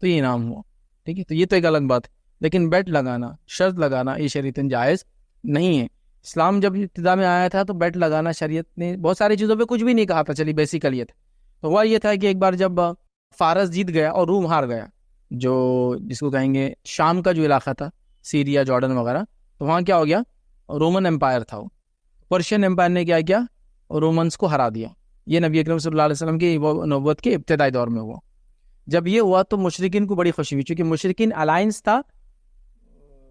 تو یہ انعام ہوا، ٹھیک ہے. تو یہ تو ایک الگ بات ہے. لیکن بیٹ لگانا، شرط لگانا، یہ شریعتاً جائز نہیں ہے. اسلام جب ابتدا میں آیا تھا تو بیٹ لگانا شریعت نے بہت ساری چیزوں پہ کچھ بھی نہیں کہا تھا. چلیے بیسیکل یہ تھا. تو ہوا یہ تھا کہ ایک بار جب فارس جیت گیا اور روم ہار گیا، جو جس کو کہیں گے شام کا جو علاقہ تھا، سیریا، جارڈن وغیرہ، تو وہاں کیا ہو گیا، رومن امپائر تھا وہ. پرشین امپائر نے کیا کیا، رومنس کو ہرا دیا. یہ نبی اکرم صلی اللہ علیہ وسلم کی نبوت کے ابتدائی دور میں ہوا. جب یہ ہوا تو مشرکین کو بڑی خوشی ہوئی، چونکہ مشرکین الائنس تھا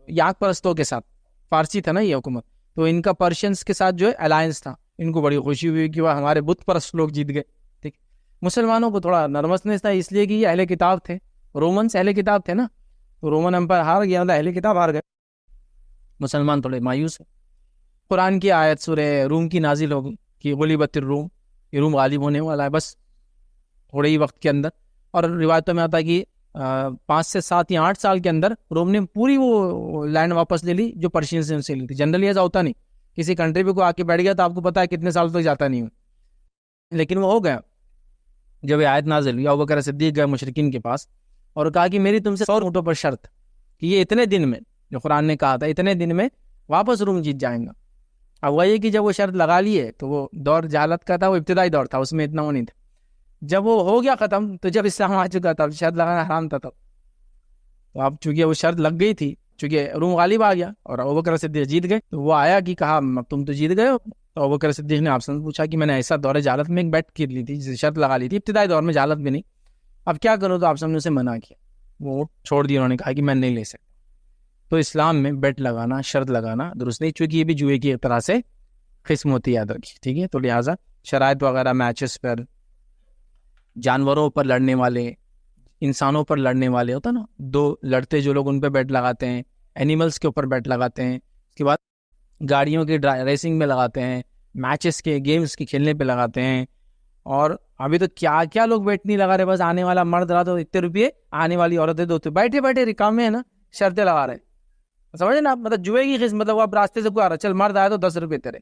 یاک پرستوں کے ساتھ. فارسی تھا نا یہ حکومت، تو ان کا پرشینس کے ساتھ جو ہے الائنس تھا. ان کو بڑی خوشی ہوئی کہ وہ ہمارے بت پرست لوگ جیت گئے. ٹھیک. مسلمانوں کو تھوڑا نروسنس تھا، اس لیے کہ یہ اہل کتاب تھے، رومنس اہل کتاب تھے نا، تو رومن امپائر ہار گیا، مطلب اہل کتاب ہار گئے. مسلمان تھوڑے مایوس ہیں. قرآن کی آیت سورہ روم کی نازل ہوگی کہ غلبت الروم، یہ روم غالب ہونے والا ہے بس تھوڑے ہی وقت کے اندر. اور روایتوں میں آتا ہے کہ 5 سے 7 یا 8 سال کے اندر روم نے پوری وہ لینڈ واپس لے لی جو پرشین سے ان سے لی تھی. جنرلی ایسا ہوتا نہیں، کسی کنٹری پہ کوئی آ کے بیٹھ گیا تو آپ کو پتا ہے کتنے سال تک جاتا نہیں ہوں، لیکن وہ ہو گیا. جب یہ آیت نازل ہوئی، ابوبکر صدیق گئے مشرکین کے پاس اور کہا کہ میری تم سے 100 اونٹوں پر شرط کہ یہ اتنے دن میں، جو قرآن نے کہا تھا اتنے دن میں واپس روم جیت جائیں گا. اب وہی کہ جب وہ شرط لگا لیے تو وہ دور جہالت کا تھا، وہ ابتدائی دور تھا، اس میں اتنا وہ نہیں تھا. جب وہ ہو گیا ختم تو جب اسلام آ چکا تھا شرط لگانا حرام تھا. تب تو اب چونکہ وہ شرط لگ گئی تھی، چونکہ روم غالب آ گیا اور ابوبکر صدیق جیت گئے، تو وہ آیا کہ کہا تم تو جیت گئے ہو. تو ابوبکر صدیق نے آپ سے پوچھا کہ میں نے ایسا دور جہالت میں ایک بیٹ کر لی تھی، شرط لگا لی تھی ابتدائی دور میں، جہالت بھی نہیں، اب کیا کروں؟ تو آپ نے اسے منع کیا، وہ چھوڑ دیا. انہوں نے کہا کہ میں نہیں لے سکتا. تو اسلام میں بیٹ لگانا، شرط لگانا درست نہیں، چونکہ یہ بھی جوئے کی ایک طرح سے قسم ہوتی ہے، یاد رکھیے، ٹھیک ہے. تو لہٰذا شرائط وغیرہ، میچز پر، جانوروں پر لڑنے والے، انسانوں پر لڑنے والے، ہوتا نا دو لڑتے جو لوگ، ان پہ بیٹ لگاتے ہیں. اینیملز کے اوپر بیٹ لگاتے ہیں. اس کے بعد گاڑیوں کی ریسنگ میں لگاتے ہیں، میچز کے، گیمز کے کھیلنے پہ لگاتے ہیں. اور ابھی تو کیا کیا لوگ بیٹ نہیں لگا رہے، بس آنے والا مرد رہا تو اتنے روپئے، آنے والی عورتیں دو، بیٹھے بیٹھے رکام میں ہے نا شرطیں لگا رہے ہیں. سمجھے نا آپ، مطلب جوئے کی قسم. مطلب وہ اب راستے سے کوئی آ رہا، چل مرد آیا تو 10 روپئے تیرے،